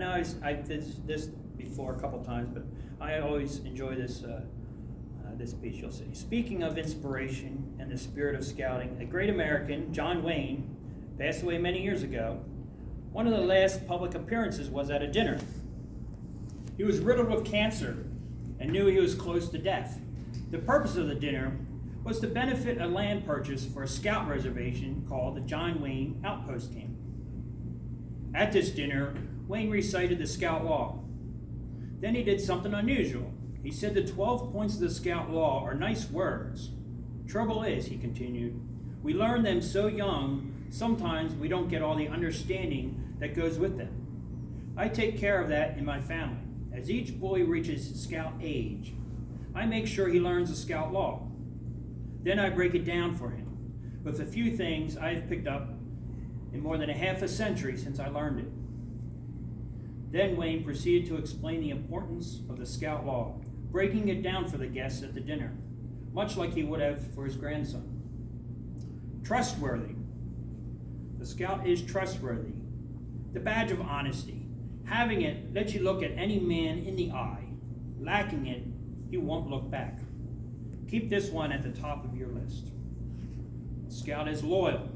know I've did this before a couple times, but I always enjoy this this piece. You'll see. Speaking of inspiration and the spirit of scouting, a great American, John Wayne, passed away many years ago. One of the last public appearances was at a dinner. He was riddled with cancer and knew he was close to death. The purpose of the dinner was to benefit a land purchase for a scout reservation called the John Wayne Outpost Camp. At this dinner, Wayne recited the Scout Law. Then he did something unusual. He said the 12 points of the Scout Law are nice words. Trouble is, he continued, we learn them so young, sometimes we don't get all the understanding that goes with them. I take care of that in my family. As each boy reaches Scout age, I make sure he learns the Scout Law. Then I break it down for him with a few things I have picked up in more than a half a century since I learned it. Then Wayne proceeded to explain the importance of the Scout Law, breaking it down for the guests at the dinner, much like he would have for his grandson. Trustworthy. The Scout is trustworthy, the badge of honesty. Having it lets you look at any man in the eye. Lacking it, you won't look back. Keep this one at the top of your list. The Scout is loyal.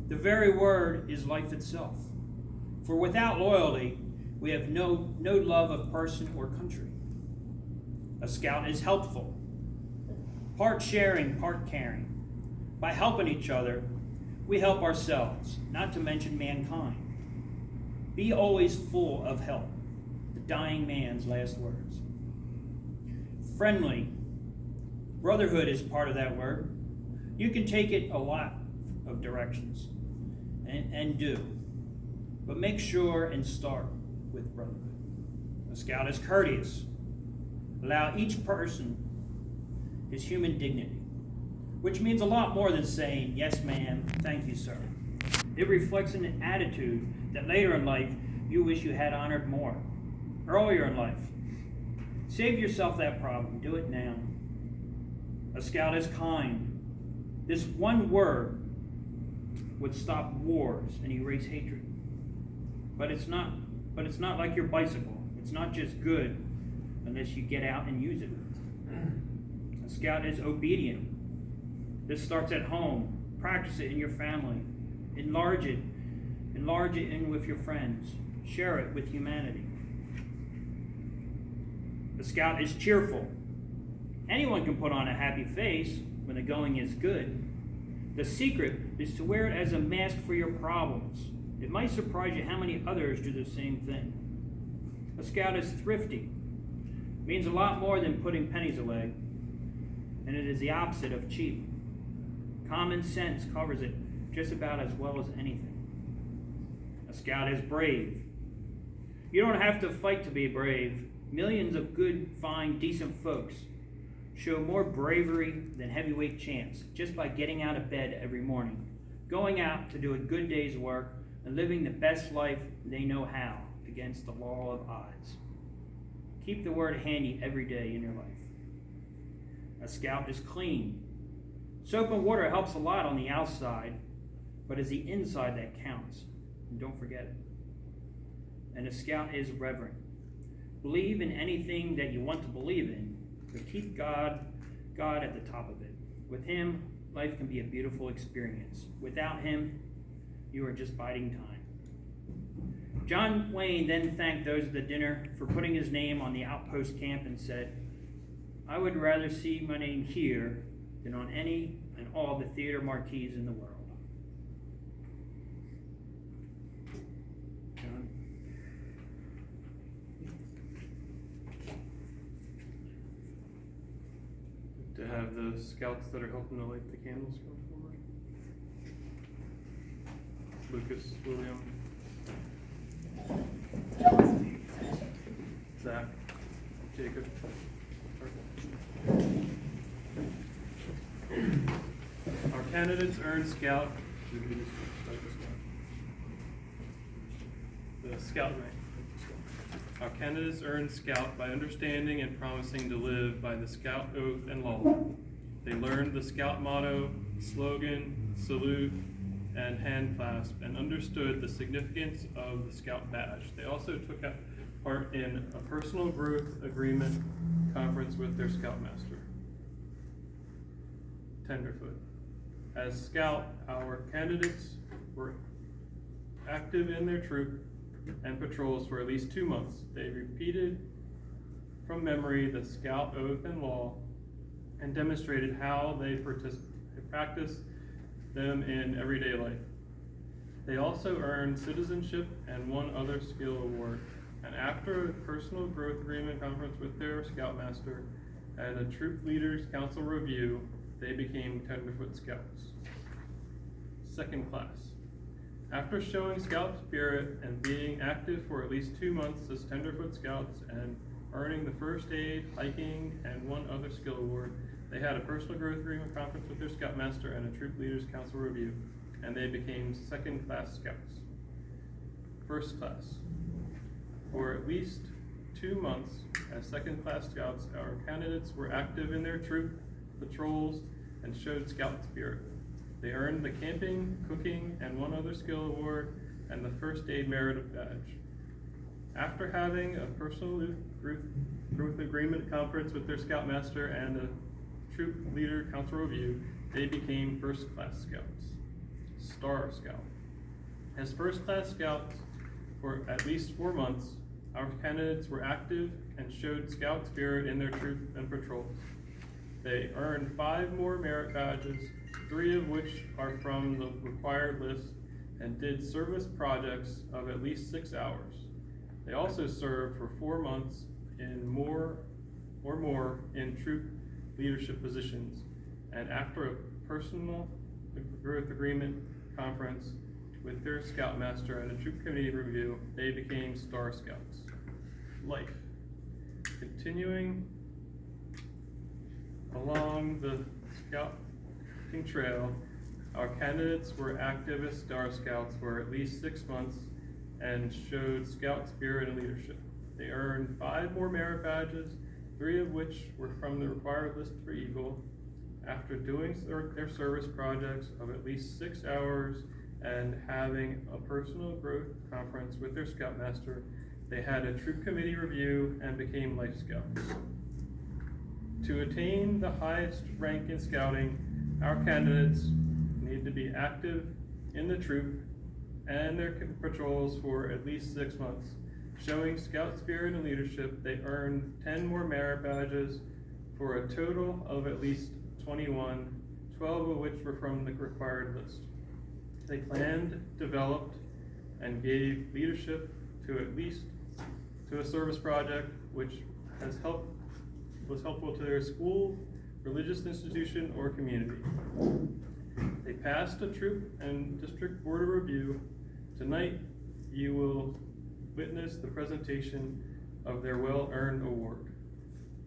The very word is life itself. For without loyalty, we have no love of person or country. A Scout is helpful. Part sharing, part caring. By helping each other, we help ourselves, not to mention mankind. Be always full of help, the dying man's last words. Friendly. Brotherhood is part of that word. You can take it a lot of directions and do, but make sure and start with brotherhood. A Scout is courteous. Allow each person his human dignity, which means a lot more than saying, yes, ma'am, thank you, sir. It reflects an attitude that later in life you wish you had honored more, earlier in life. Save yourself that problem. Do it now. A Scout is kind. This one word would stop wars and erase hatred. But it's not like your bicycle. It's not just good unless you get out and use it. A Scout is obedient. This starts at home. Practice it in your family. Enlarge it in with your friends. Share it with humanity. The Scout is cheerful. Anyone can put on a happy face when the going is good. The secret is to wear it as a mask for your problems. It might surprise you how many others do the same thing. A Scout is thrifty. It means a lot more than putting pennies away, and it is the opposite of cheap. Common sense covers it just about as well as anything. A Scout is brave. You don't have to fight to be brave. Millions of good, fine, decent folks show more bravery than heavyweight champs just by getting out of bed every morning, going out to do a good day's work, and living the best life they know how against the law of odds. Keep the word handy every day in your life. A Scout is clean. Soap and water helps a lot on the outside, but it's the inside that counts. And don't forget it. And a Scout is reverent. Believe in anything that you want to believe in, but keep God at the top of it. With Him, life can be a beautiful experience. Without Him, you are just biding time. John Wayne then thanked those at the dinner for putting his name on the outpost camp and said, I would rather see my name here than on any and all the theater marquees in the world. John? To have the scouts that are helping to light the candles come forward. Lucas, William, Zach, Jacob. Our candidates earn scout. The scout rank. Our candidates earn scout by understanding and promising to live by the scout oath and law. They learned the scout motto, slogan, salute, and hand clasp and understood the significance of the Scout badge. They also took part in a personal growth agreement conference with their Scoutmaster. Tenderfoot. As Scout, our candidates were active in their troop and patrols for at least 2 months. They repeated from memory the Scout oath and law and demonstrated how they practice them in everyday life. They also earned citizenship and one other skill award. And after a personal growth agreement conference with their Scoutmaster and a troop leaders council review, they became Tenderfoot Scouts. Second class. After showing Scout spirit and being active for at least 2 months as Tenderfoot Scouts and earning the first aid, hiking, and one other skill award, they had a personal growth agreement conference with their Scoutmaster and a troop leaders council review, and they became second class Scouts. First class. For at least 2 months as second class Scouts, our candidates were active in their troop patrols and showed Scout spirit. They earned the camping, cooking, and one other skill award and the first aid merit badge. After having a personal growth agreement conference with their Scoutmaster and a troop leader council review, they became first class Scouts. Star Scout. As first class Scouts for at least 4 months, our candidates were active and showed Scout spirit in their troop and patrols. They earned 5 more merit badges, 3 of which are from the required list, and did service projects of at least 6 hours. They also served for 4 months in more in troop leadership positions, and after a personal growth agreement conference with their Scoutmaster and a troop committee review, they became Star Scouts. Life. Continuing along the Scouting trail, our candidates were active as Star Scouts for at least 6 months and showed Scout spirit and leadership. They earned 5 more merit badges, 3 of which were from the required list for Eagle. After doing their service projects of at least 6 hours and having a personal growth conference with their Scoutmaster, they had a troop committee review and became Life Scouts. To attain the highest rank in scouting, our candidates need to be active in the troop and their patrols for at least 6 months. Showing Scout spirit and leadership, they earned 10 more merit badges for a total of at least 21, 12 of which were from the required list. They planned, developed, and gave leadership to a service project which was helpful to their school, religious institution, or community. They passed a troop and district board of review. Tonight, you will witness the presentation of their well-earned award.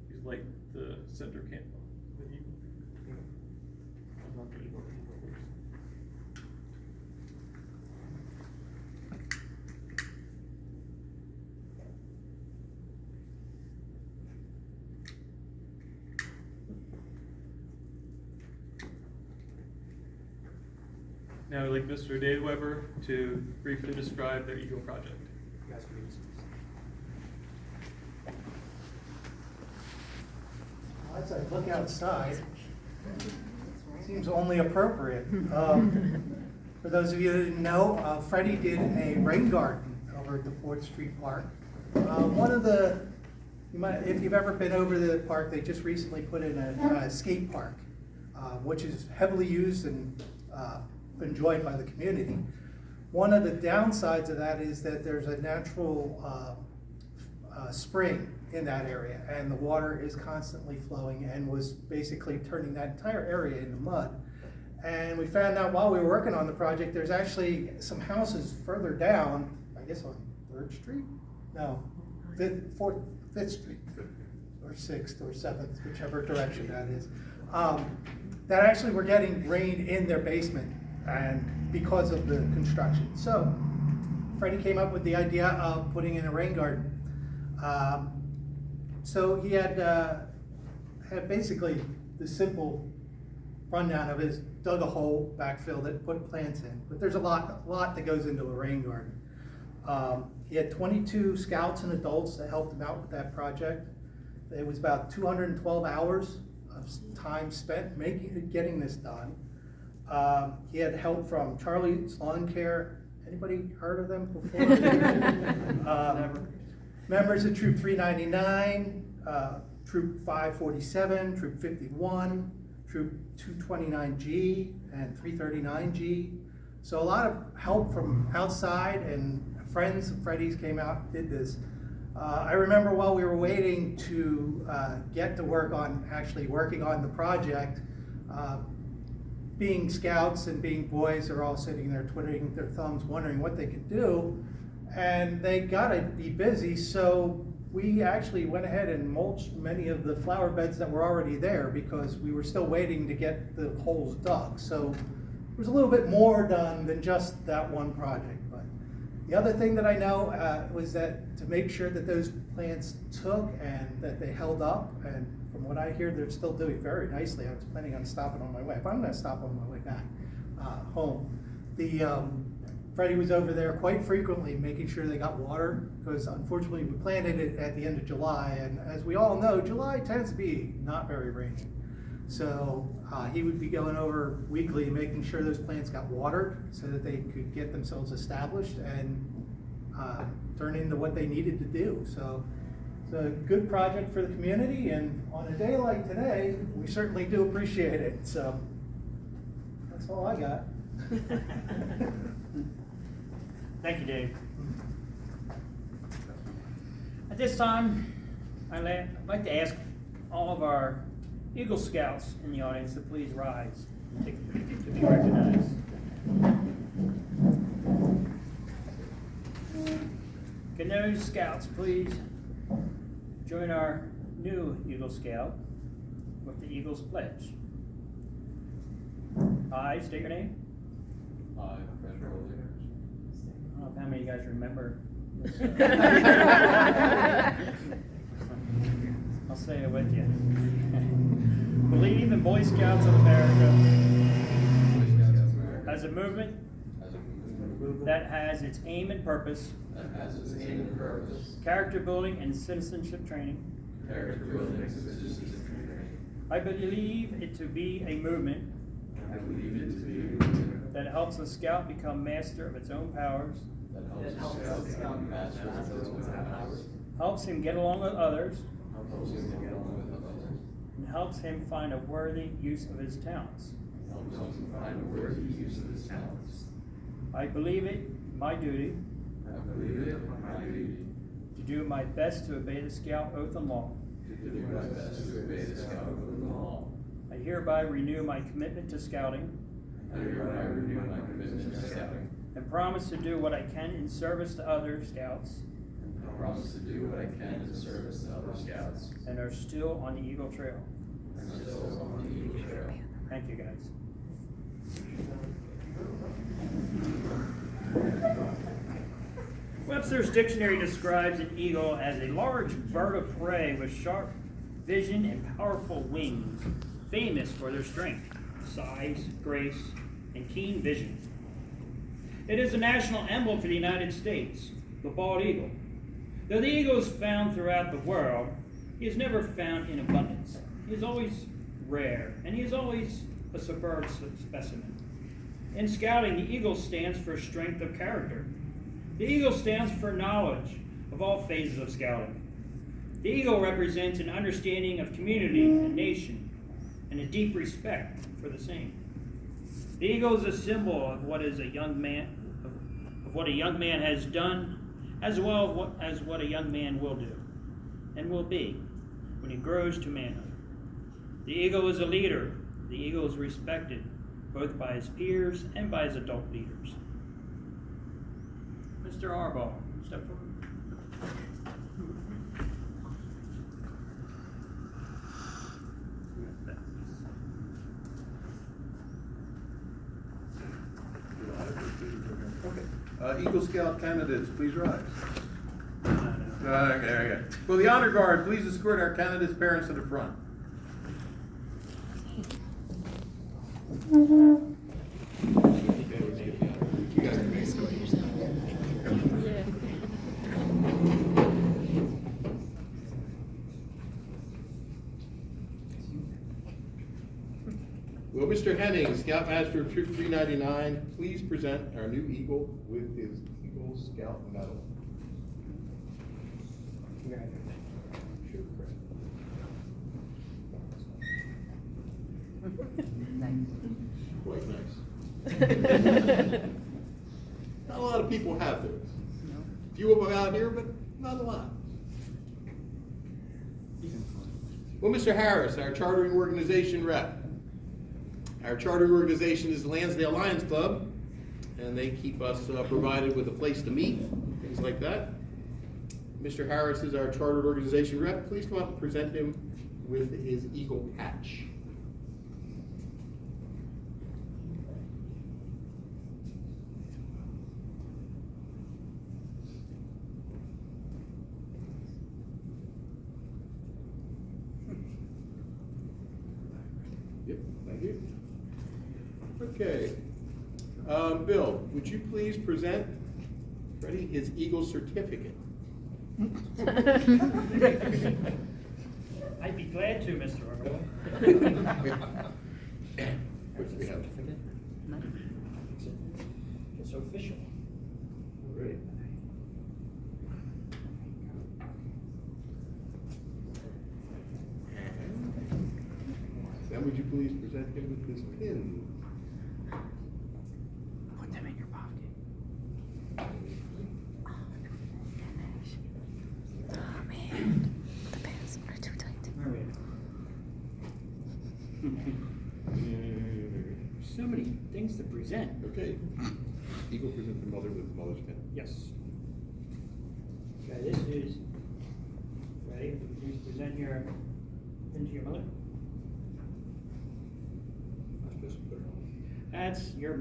He's like the center candle. Now I'd like Mr. Dave Weber to briefly describe their Eagle project. You guys can use this. As I look outside, seems only appropriate. For those of you that didn't know, Freddie did a rain garden over at the 4th Street Park. One of the, if you've ever been over the park, they just recently put in a skate park, which is heavily used and enjoyed by the community. One of the downsides of that is that there's a natural spring in that area, and the water is constantly flowing and was basically turning that entire area into mud. And we found out while we were working on the project, there's actually some houses further down, I guess on 3rd Street? No, 5th Street, or 6th or 7th, whichever direction that is, that actually were getting rain in their basement, and because of the construction. So Freddie came up with the idea of putting in a rain garden. So he had basically the simple rundown of his, dug a hole, backfilled it, put plants in. But there's a lot that goes into a rain garden. He had 22 scouts and adults that helped him out with that project. It was about 212 hours of time spent getting this done. He had help from Charlie's Lawn Care. Anybody heard of them before? Members of Troop 399, Troop 547, Troop 51, Troop 229G, and 339G. So a lot of help from outside, and friends of Freddie's came out, did this. I remember while we were waiting to get to work on actually working on the project, being scouts and being boys, they're all sitting there twiddling their thumbs, wondering what they could do, and they gotta be busy, so we actually went ahead and mulched many of the flower beds that were already there because we were still waiting to get the holes dug. So there was a little bit more done than just that one project. But the other thing that I know was that to make sure that those plants took and that they held up, and from what I hear, they're still doing very nicely. I was planning on stopping on my way, but I'm gonna stop on my way back home. Freddie was over there quite frequently making sure they got water, because unfortunately we planted it at the end of July, and as we all know, July tends to be not very rainy. So he would be going over weekly making sure those plants got watered so that they could get themselves established and turn into what they needed to do. So it's a good project for the community, and on a day like today, we certainly do appreciate it. So that's all I got. Thank you, Dave. At this time, I'd like to ask all of our Eagle Scouts in the audience to please rise to be recognized. Can those Scouts please join our new Eagle Scout with the Eagles Pledge? I state your name. I, Freddie. I don't know how many of you guys remember this. I'll say it with you. Believe in Boy Scouts of America as a movement that has its aim and purpose, character building and citizenship training. I believe it to be a movement that helps a scout become master of its own powers, helps him get along with others, and helps him find a worthy use of his talents. I believe it my duty to do my best to obey the Scout Oath and Law. I hereby renew my commitment to scouting and promise to do what I can in service to other Scouts and are still on the Eagle Trail. Thank you, guys. Webster's dictionary describes an eagle as a large bird of prey with sharp vision and powerful wings, famous for their strength, size, grace, and keen vision. It is a national emblem for the United States, the bald eagle. Though the eagle is found throughout the world, he is never found in abundance. He is always rare, and he is always a superb specimen. In scouting, the eagle stands for strength of character. The eagle stands for knowledge of all phases of scouting. The eagle represents an understanding of community and nation, and a deep respect for the same. The eagle is a symbol of what is a young man, of what a young man has done, as well as what a young man will do and will be when he grows to manhood. The eagle is a leader. The eagle is respected both by his peers and by his adult leaders. Mr. Arbaugh, step forward. Okay. Eagle Scout candidates, please rise. Okay. Will the honor guard please escort our candidates' parents to the front? Will Mr. Henning, Scoutmaster of Troop 399, please present our new Eagle with his Eagle Scout medal? Sure, Quite nice. Not a lot of people have those. Few of them out here, but not a lot. Well, Mr. Harris, our chartering organization rep. Our chartering organization is the Lansdale Lions Club, and they keep us provided with a place to meet, things like that. Mr. Harris is our chartered organization rep. Please come up and present him with his Eagle patch. Yep, thank you. Okay. Bill, would you please present Freddie his Eagle certificate? I'd be glad to, Mr. Arnold. Which we have. It's official. Great. Then would you please present him with his pin? Put them in your pocket. Oh man, the pants are too tight. All right. So many things to present. Okay. Eagle present the mother with the mother's pin. Yes. Okay, this is, ready? Please present your pin to your mother. I'm supposed to put it on. That's her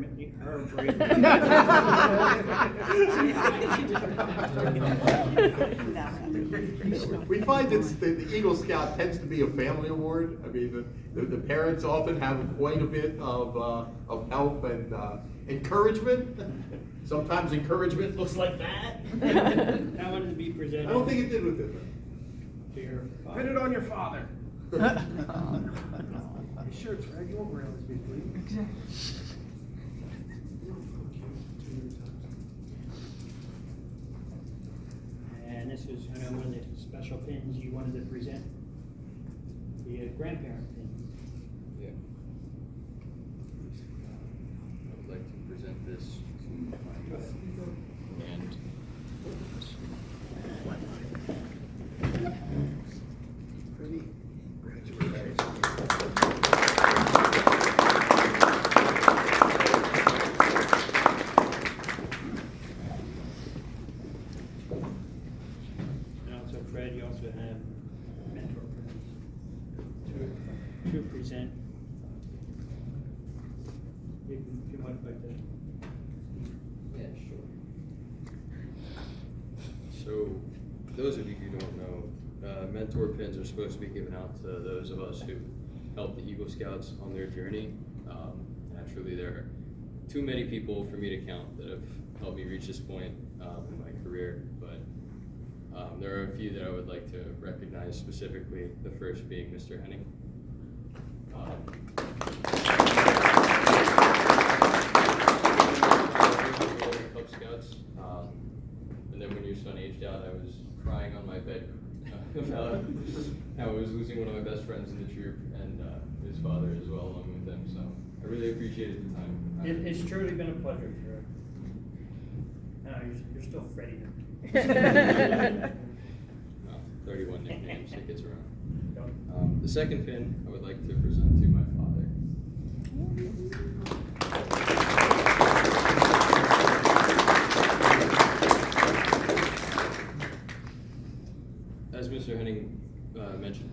We find that the Eagle Scout tends to be a family award. I mean, the parents often have quite a bit of help and encouragement. Sometimes encouragement looks like that. I wanted to be presented. I don't think it did with it. To your father. Put it on your father. Sure, it's right, you won't wear this big league. And this was, I know, one of the special pins you wanted to present. The grandparent pin. Yeah. I would like to present this to my and And also, Fred, you also have mentor pins to present. If you want like that. yeah, sure. So, those of you who don't know, mentor pins are supposed to be given out to those of us who help the Eagle Scouts on their journey. Naturally, there are too many people for me to count that have helped me reach this point in my career, but there are a few that I would like to recognize specifically, the first being Mr. Henning. Cub Scouts, and then when your son aged out, I was crying on my bed about how I was losing one of my best friends in the troop, and his father as well, along with him. So I really appreciated the time. It's truly been a pleasure, sir. You're still Freddie. 31 nicknames, it gets around. The second pin I would like to present to my father. As Mr. Henning mentioned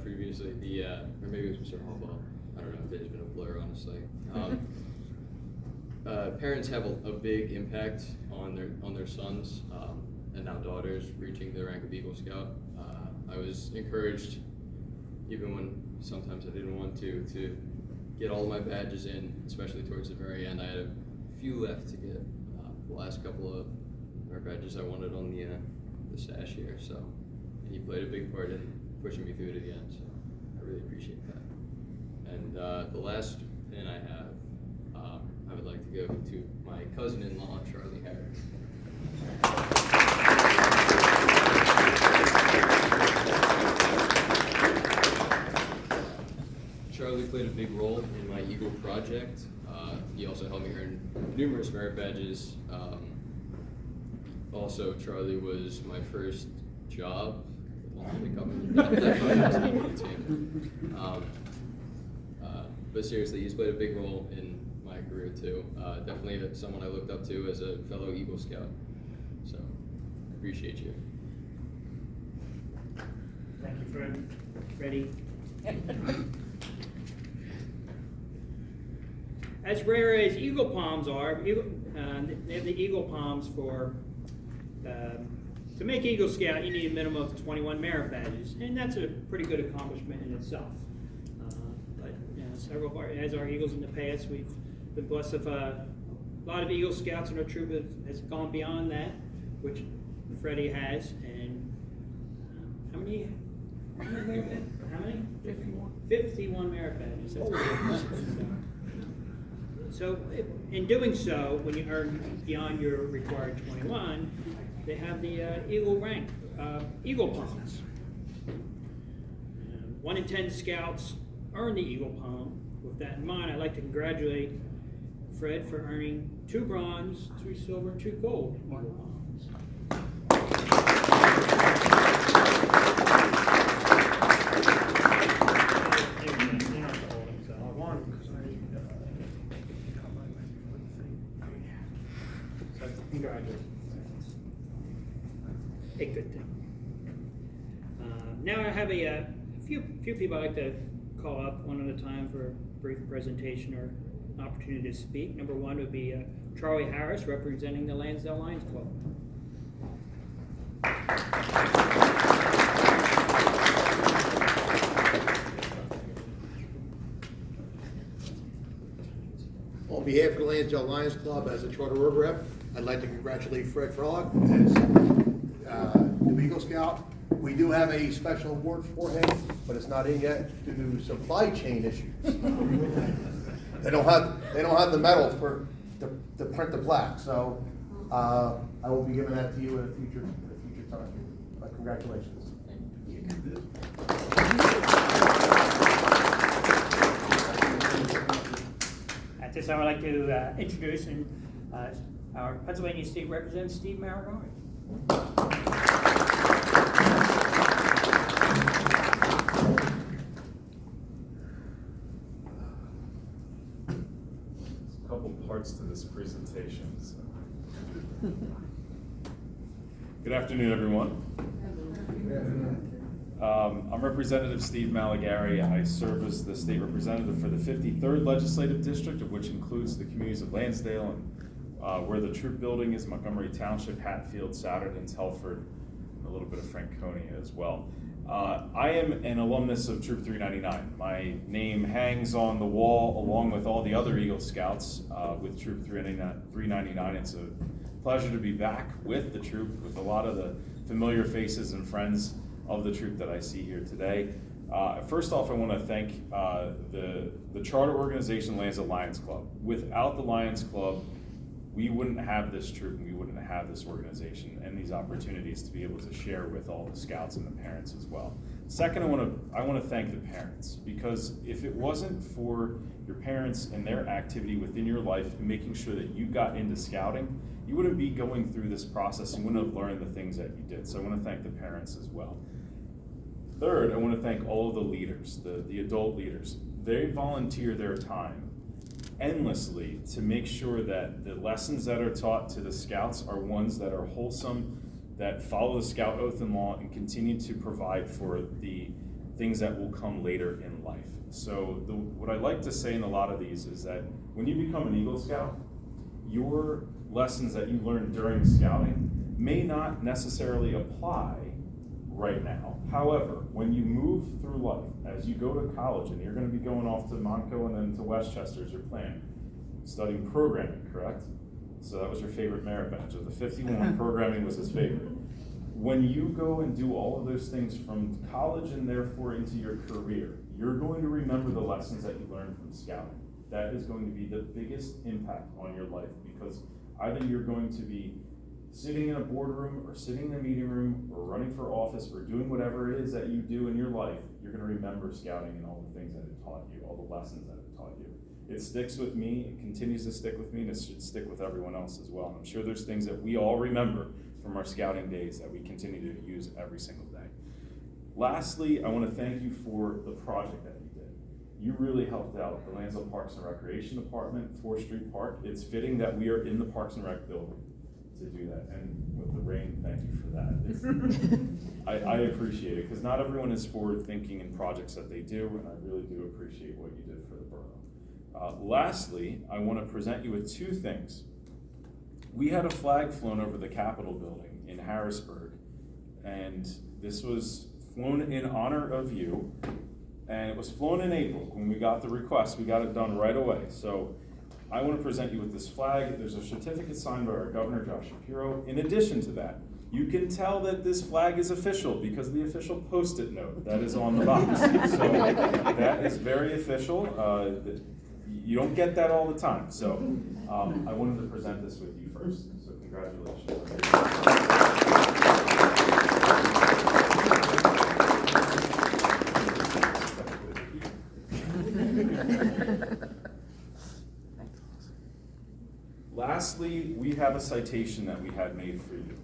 previously, or maybe it was Mr. Hallball, I don't know, the day's been a blur, honestly. Parents have a big impact on their sons and now daughters reaching the rank of Eagle Scout. I was encouraged, even when sometimes I didn't want to get all of my badges in, especially towards the very end. I had a few left to get. The last couple of our badges I wanted on the sash here, so, and he played a big part in pushing me through to the end, so I really appreciate that. And the last pin I have, I would like to go to my cousin-in-law, Charlie Harris. Charlie played a big role in my Eagle project. He also helped me earn numerous merit badges. Also, Charlie was my first job. But seriously, he's played a big role in my career too. Definitely someone I looked up to as a fellow Eagle Scout. So, I appreciate you. Thank you, Freddie. As rare as eagle palms are, they have the eagle palms for, to make Eagle Scout, you need a minimum of 21 merit badges, and that's a pretty good accomplishment in itself. But you know, several of our, as our Eagles in the past, we've been blessed with a lot of Eagle Scouts in our troop has gone beyond that, which Freddie has, and how many? How many? 51. 51 merit badges. That's pretty So, in doing so, when you earn beyond your required 21, they have the Eagle rank, Eagle Palms. 1 in 10 Scouts earn the Eagle Palm. With that in mind, I'd like to congratulate Fred for earning 2 bronze, 3 silver, 2 gold Eagle Palms. A good thing. Now I have a few people I'd like to call up one at a time for a brief presentation or an opportunity to speak. Number 1 would be Charlie Harris, representing the Lansdale Lions Club. On behalf of the Lansdale Lions Club, as a Charter Org rep, I'd like to congratulate Fred Frolic as new Eagle Scout. We do have a special award for him, but it's not in yet due to supply chain issues. They don't have the metal to print the plaque, so I will be giving that to you at a future time. But congratulations. At this time, I'd like to introduce our Pennsylvania State Representative, Steve Maragoni. A couple parts to this presentation. So. Good afternoon, everyone. I'm Representative Steve Malagari. I serve as the state representative for the 53rd Legislative District, of which includes the communities of Lansdale and where the troop building is, Montgomery Township, Hatfield, Souderton, Telford, and a little bit of Franconia as well. I am an alumnus of Troop 399. My name hangs on the wall along with all the other Eagle Scouts with Troop 399. It's a pleasure to be back with the troop, with a lot of the familiar faces and friends of the troop that I see here today. First off, I want to thank the charter organization Lansdale Lions Club. Without the Lions Club, we wouldn't have this troop and we wouldn't have this organization and these opportunities to be able to share with all the scouts and the parents as well. Second, I want to thank the parents, because if it wasn't for your parents and their activity within your life and making sure that you got into scouting, you wouldn't be going through this process and wouldn't have learned the things that you did. So I want to thank the parents as well. Third, I want to thank all of the leaders, the adult leaders. They volunteer their time endlessly to make sure that the lessons that are taught to the scouts are ones that are wholesome, that follow the scout oath and law, and continue to provide for the things that will come later in life. So what I like to say in a lot of these is that when you become an Eagle Scout, your lessons that you learned during scouting may not necessarily apply right now. However, when you move through life, as you go to college, and you're going to be going off to Montco and then to Westchester as your plan, studying programming, correct? So that was your favorite merit badge. Of the 51, programming was his favorite. When you go and do all of those things from college and therefore into your career, you're going to remember the lessons that you learned from scouting. That is going to be the biggest impact on your life, because either you're going to be sitting in a boardroom or sitting in a meeting room or running for office or doing whatever it is that you do in your life, you're going to remember scouting and all the things that it taught you, all the lessons that it taught you. It sticks with me, it continues to stick with me, and it should stick with everyone else as well. And I'm sure there's things that we all remember from our scouting days that we continue to use every single day. Lastly, I want to thank you for the project that you did. You really helped out the Lansdale Parks and Recreation Department, 4th Street Park. It's fitting that we are in the Parks and Rec building to do that, and with the rain, thank you for that. I appreciate it, because not everyone is forward thinking in projects that they do, and I really do appreciate what you did for the borough. Lastly, I want to present you with 2 things. We had a flag flown over the Capitol building in Harrisburg, and this was flown in honor of you, and it was flown in April. When we got the request, we got it done right away. So I want to present you with this flag. There's a certificate signed by our Governor, Josh Shapiro. In addition to that, you can tell that this flag is official because of the official Post-it note that is on the box. So that is very official. You don't get that all the time. So I wanted to present this with you first. So congratulations. Lastly, we have a citation that we had made for you.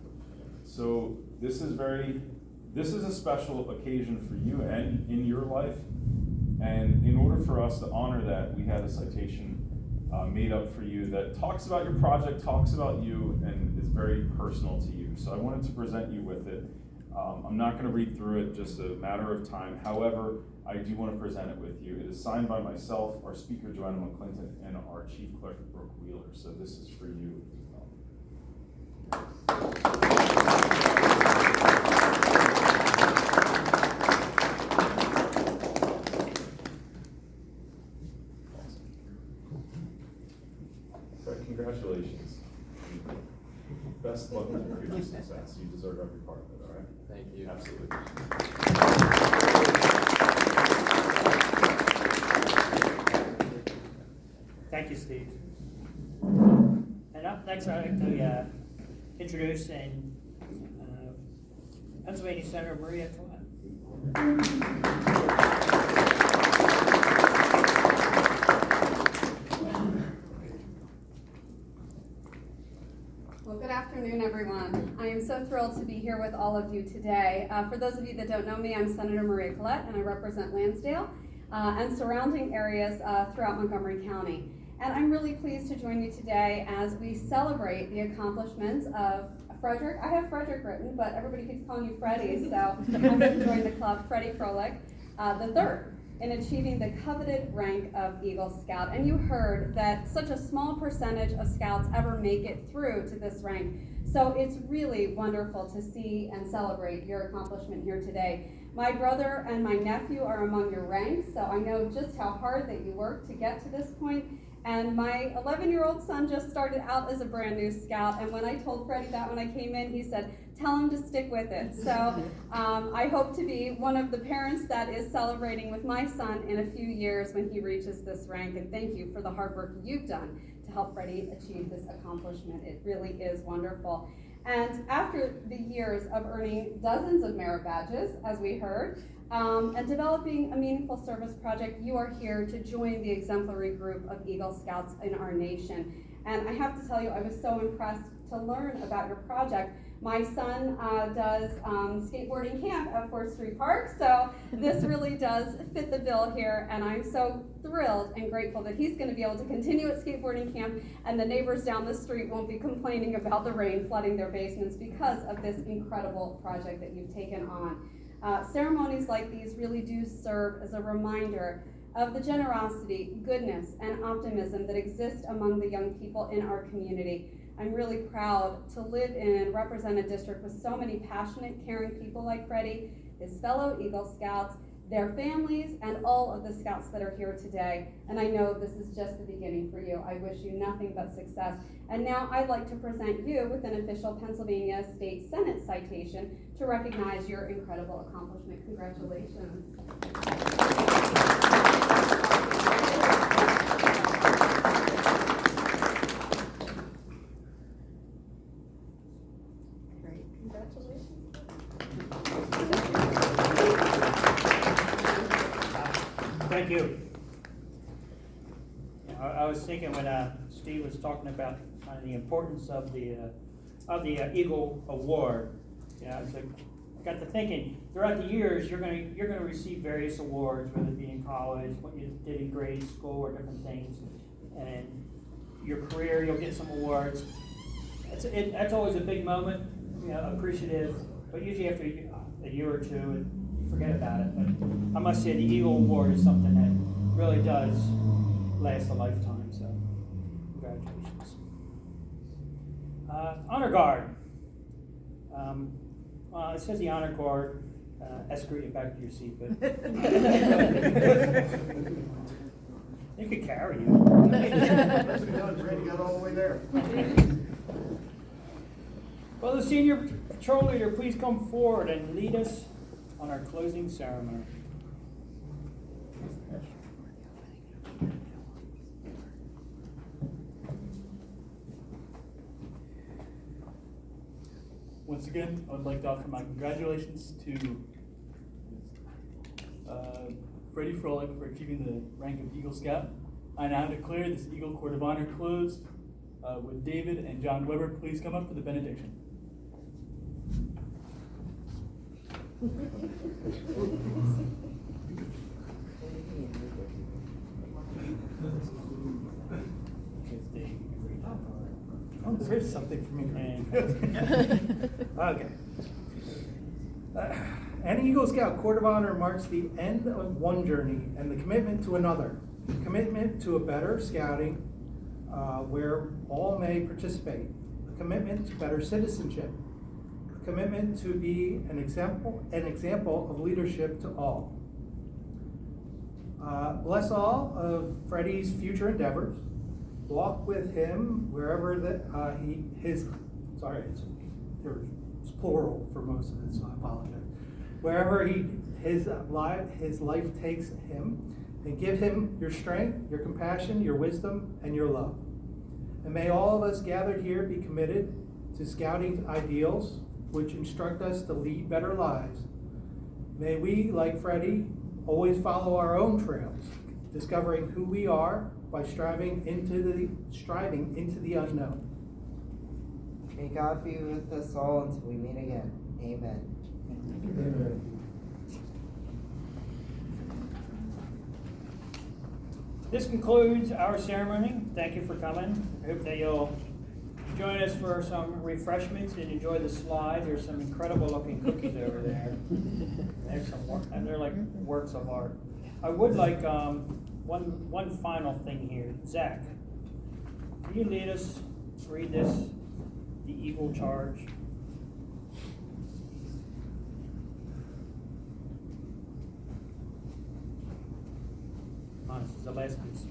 So this is a special occasion for you and in your life. And in order for us to honor that, we had a citation made up for you that talks about your project, talks about you, and is very personal to you. So I wanted to present you with it. I'm not going to read through it, just a matter of time. However, I do want to present it with you. It is signed by myself, our speaker, Joanna McClinton, and our chief clerk, Brooke Wheeler. So this is for you as well. Fred, congratulations. Best luck with your future success. You deserve every part of it, all right? Thank you. Absolutely. Thank you, Steve. And up next, I'd like to introduce Pennsylvania Senator Maria Collette. Well, good afternoon, everyone. I am so thrilled to be here with all of you today. For those of you that don't know me, I'm Senator Maria Collette, and I represent Lansdale and surrounding areas throughout Montgomery County. And I'm really pleased to join you today as we celebrate the accomplishments of Frederick. I have Frederick written, but everybody keeps calling you Freddie, so I'm going to join the club, Freddie Froelich, the third in achieving the coveted rank of Eagle Scout. And you heard that such a small percentage of Scouts ever make it through to this rank. So it's really wonderful to see and celebrate your accomplishment here today. My brother and my nephew are among your ranks, so I know just how hard that you worked to get to this point. And my 11-year-old son just started out as a brand new Scout, and when I told Freddie that when I came in, he said, tell him to stick with it. So I hope to be one of the parents that is celebrating with my son in a few years when he reaches this rank, and thank you for the hard work you've done to help Freddie achieve this accomplishment. It really is wonderful. And after the years of earning dozens of merit badges, as we heard, and developing a meaningful service project, you are here to join the exemplary group of Eagle Scouts in our nation. And I have to tell you, I was so impressed to learn about your project. My son does skateboarding camp at 4th Street Park, so this really does fit the bill here, and I'm so thrilled and grateful that he's going to be able to continue at skateboarding camp, and the neighbors down the street won't be complaining about the rain flooding their basements because of this incredible project that you've taken on. Ceremonies like these really do serve as a reminder of the generosity, goodness, and optimism that exist among the young people in our community. I'm really proud to live in, represent a district with so many passionate, caring people like Freddie, his fellow Eagle Scouts, their families, and all of the Scouts that are here today. And I know this is just the beginning for you. I wish you nothing but success. And now I'd like to present you with an official Pennsylvania State Senate citation to recognize your incredible accomplishment. Congratulations. Great, congratulations. Thank you. Yeah, I was thinking when Steve was talking about the importance of the Eagle Award. Yeah, it's like I got to thinking throughout the years you're gonna receive various awards, whether it be in college, what you did in grade school, or different things, and your career you'll get some awards. That's always a big moment, appreciative. But usually after a year or two, you forget about it. But I must say the Eagle Award is something that really does last a lifetime. So congratulations. Honor Guard. It says the Honor Guard escort you back to your seat, but they could carry you. Freddie got all the way there. Will the senior patrol leader please come forward and lead us on our closing ceremony? Once again, I would like to offer my congratulations to Freddie Froelich for achieving the rank of Eagle Scout. I now declare this Eagle Court of Honor closed. Would David and John Weber please come up for the benediction? Oh, there is something for me. Okay. An Eagle Scout Court of Honor marks the end of one journey and the commitment to another. Commitment to a better scouting where all may participate. A commitment to better citizenship. A commitment to be an example of leadership to all. Bless all of Freddie's future endeavors. Walk with him wherever it's plural for most of it, so I apologize. Wherever his life takes him, and give him your strength, your compassion, your wisdom, and your love. And may all of us gathered here be committed to scouting ideals which instruct us to lead better lives. May we, like Freddie, always follow our own trails, discovering who we are by striving into the unknown. May God be with us all until we meet again. Amen. Amen. This concludes our ceremony. Thank you for coming. I hope that you'll join us for some refreshments and enjoy the slide. There's some incredible looking cookies over there. There's some work, and they're like works of art. I would like one final thing here. Zach, can you lead us, read this, the Eagle Charge? This is the last piece.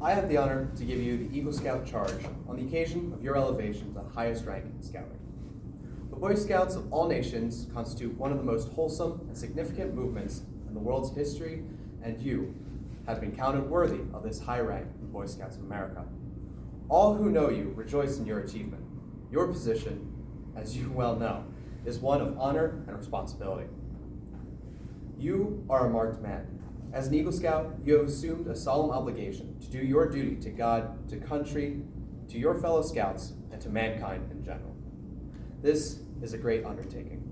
I have the honor to give you the Eagle Scout Charge on the occasion of your elevation to the highest rank in Scouting. The Boy Scouts of all nations constitute one of the most wholesome and significant movements in the world's history, and you have been counted worthy of this high rank in Boy Scouts of America. All who know you rejoice in your achievement. Your position, as you well know, is one of honor and responsibility. You are a marked man. As an Eagle Scout, you have assumed a solemn obligation to do your duty to God, to country, to your fellow Scouts, and to mankind in general. This is a great undertaking.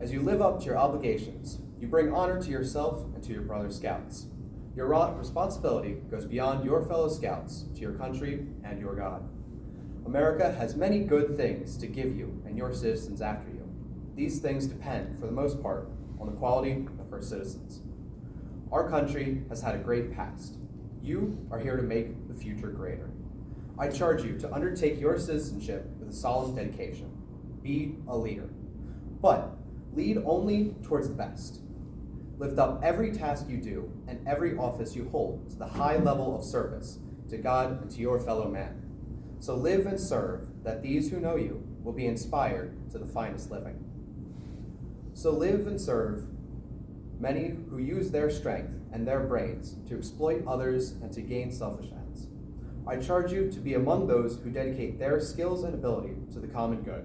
As you live up to your obligations, you bring honor to yourself and to your brother Scouts. Your responsibility goes beyond your fellow Scouts to your country and your God. America has many good things to give you and your citizens after you. These things depend, for the most part, on the quality of her citizens. Our country has had a great past. You are here to make the future greater. I charge you to undertake your citizenship with a solemn dedication. Be a leader. But lead only towards the best. Lift up every task you do and every office you hold to the high level of service to God and to your fellow man. So live and serve, that these who know you will be inspired to the finest living. So live and serve many who use their strength and their brains to exploit others and to gain selfish ends. I charge you to be among those who dedicate their skills and ability to the common good.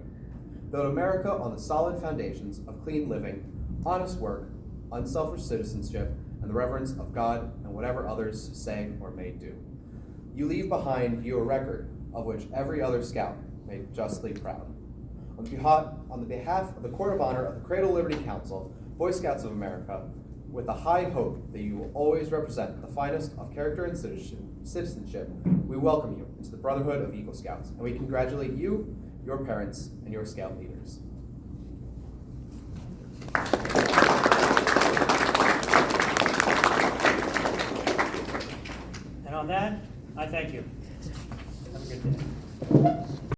Build America on the solid foundations of clean living, honest work, unselfish citizenship, and the reverence of God and whatever others say or may do. You leave behind you a record of which every other scout may be justly proud. On the behalf of the Court of Honor of the Cradle Liberty Council, Boy Scouts of America, with the high hope that you will always represent the finest of character and citizenship, we welcome you into the Brotherhood of Eagle Scouts, and we congratulate you, your parents, and your Scout leaders. And on that, I thank you.